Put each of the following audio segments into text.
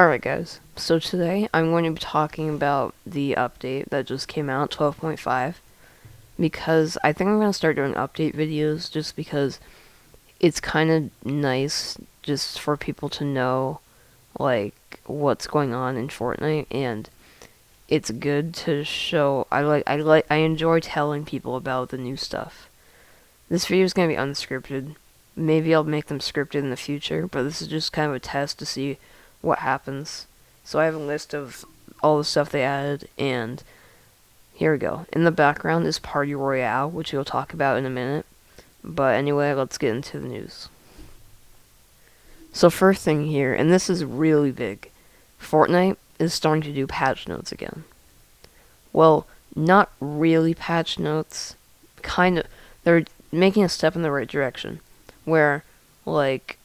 Alright guys, so today I'm going to be talking about the update that just came out, 12.5, because I think I'm going to start doing update videos just because it's kind of nice just for people to know, like, what's going on in Fortnite, and it's good to show, I enjoy telling people about the new stuff. This video is going to be unscripted. Maybe I'll make them scripted in the future, but this is just kind of a test to see what happens. So I have a list of all the stuff they added, and here we go. In the background is Party Royale, which we'll talk about in a minute. But anyway, let's get into the news. So first thing here, and this is really big, Fortnite is starting to do patch notes again. Well, not really patch notes, kind of. They're making a step in the right direction, where, like,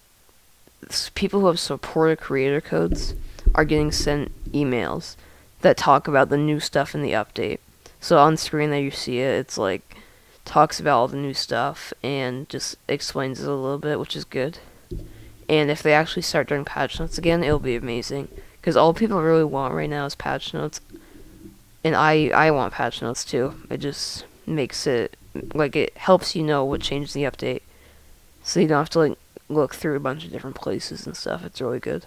people who have supported creator codes are getting sent emails that talk about the new stuff in the update. So on screen there you see it, it's like, talks about all the new stuff and just explains it a little bit, which is good. And if they actually start doing patch notes again, it'll be amazing. Because all people really want right now is patch notes. And I want patch notes too. It just makes it, like, it helps you know what changed in the update. So you don't have to, like, look through a bunch of different places and stuff. It's really good.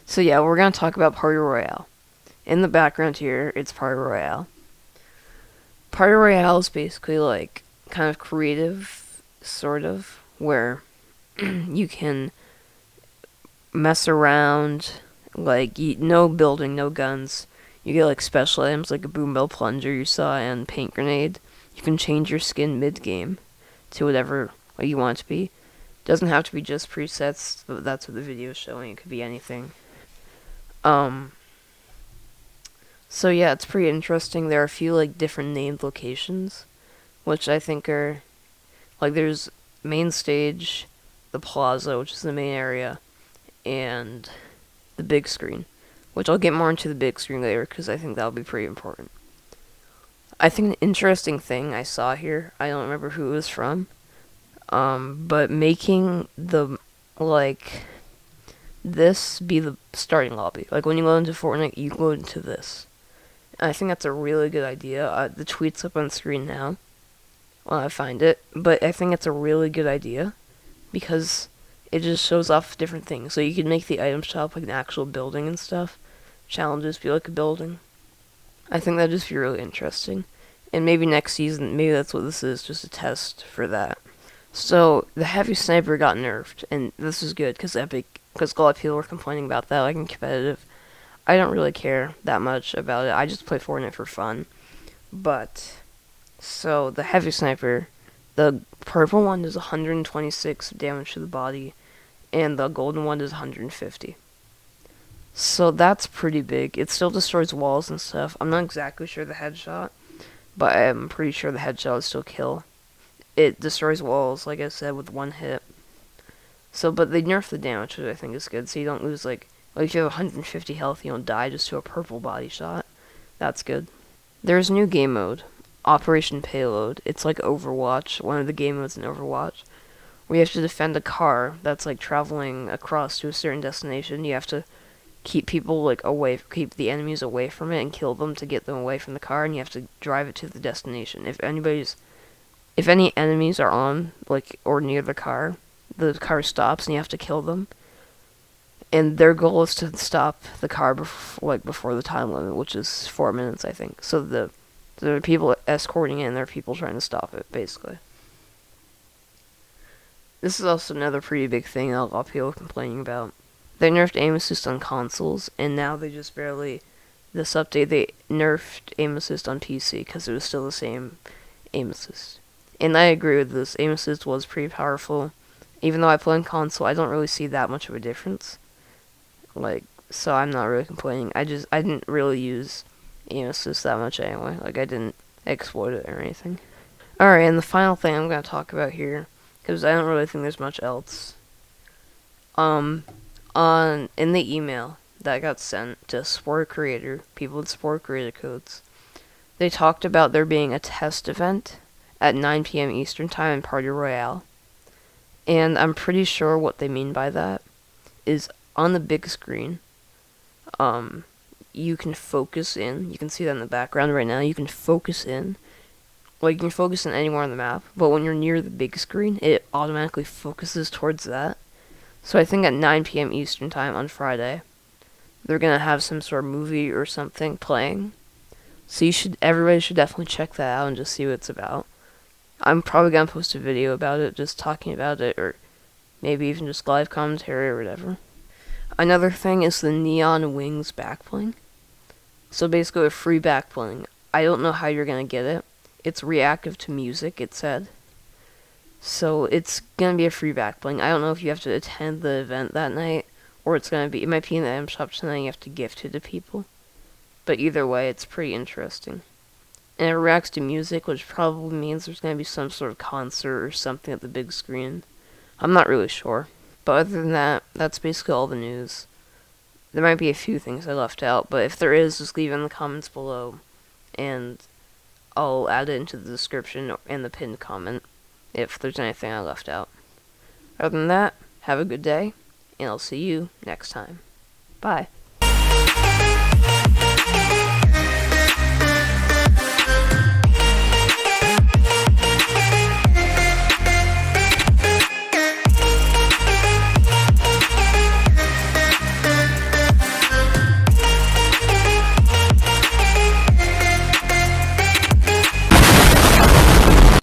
So yeah, we're going to talk about Party Royale. In the background here, it's Party Royale. Party Royale is basically, like, kind of creative, sort of, where you can mess around, like, no building, no guns. You get, like, special items like a boom bell plunger you saw and paint grenade. You can change your skin mid-game to whatever you want it to be. Doesn't have to be just presets, but that's what the video is showing. It could be anything. So yeah, it's pretty interesting. There are a few, like, different named locations, which I think are, like, there's main stage, the plaza, which is the main area, and the big screen, which I'll get more into the big screen later because I think that'll be pretty important. I think an interesting thing I saw here, I don't remember who it was from, but making the, like, this be the starting lobby. Like, when you go into Fortnite, you go into this. I think that's a really good idea. The tweet's up on screen now while I find it, but I think it's a really good idea because it just shows off different things. So you can make the item shop like an actual building and stuff. Challenges be like a building. I think that'd just be really interesting. And maybe next season, maybe that's what this is, just a test for that. So, the heavy sniper got nerfed, and this is good, because a lot of people were complaining about that, like in competitive. I don't really care that much about it, I just play Fortnite for fun. But, so, the heavy sniper, the purple one does 126 damage to the body, and the golden one does 150. So that's pretty big. It still destroys walls and stuff. I'm not exactly sure the headshot, but I'm pretty sure the headshot will still kill. It destroys walls, like I said, with one hit. So, but they nerf the damage, which I think is good, so you don't lose, like if you have 150 health, you don't die just to a purple body shot. That's good. There's a new game mode, Operation Payload. It's like Overwatch, one of the game modes in Overwatch, where you have to defend a car that's, like, traveling across to a certain destination. You have to keep people, like, away, keep the enemies away from it and kill them to get them away from the car, and you have to drive it to the destination. If any enemies are on, like, or near the car stops and you have to kill them. And their goal is to stop the car before the time limit, which is 4 minutes, I think. So there are people escorting it and there are people trying to stop it, basically. This is also another pretty big thing that a lot of people are complaining about. They nerfed aim assist on consoles, and now they just barely, this update, they nerfed aim assist on PC because it was still the same aim assist. And I agree with this, aim assist was pretty powerful. Even though I play on console, I don't really see that much of a difference. Like, so I'm not really complaining. I didn't really use aim assist that much anyway. Like, I didn't exploit it or anything. Alright, and the final thing I'm going to talk about here, because I don't really think there's much else. In the email that got sent to support creator, people with support creator codes, they talked about there being a test event at 9 p.m. Eastern Time in Party Royale. And I'm pretty sure what they mean by that is on the big screen, you can focus in. You can see that in the background right now. You can focus in. Like, you can focus in anywhere on the map, but when you're near the big screen, it automatically focuses towards that. So I think at 9 p.m. Eastern Time on Friday, they're gonna have some sort of movie or something playing. So everybody should definitely check that out and just see what it's about. I'm probably gonna post a video about it, just talking about it, or maybe even just live commentary or whatever. Another thing is the Neon Wings backbling. So basically a free backbling. I don't know how you're gonna get it. It's reactive to music, it said. So it's gonna be a free backbling. I don't know if you have to attend the event that night, or it might be in the item shop tonight and you have to gift it to people. But either way, it's pretty interesting. And it reacts to music, which probably means there's gonna be some sort of concert or something at the big screen. I'm not really sure. But other than that, that's basically all the news. There might be a few things I left out, but if there is, just leave it in the comments below, and I'll add it into the description and the pinned comment if there's anything I left out. Other than that, have a good day, and I'll see you next time. Bye.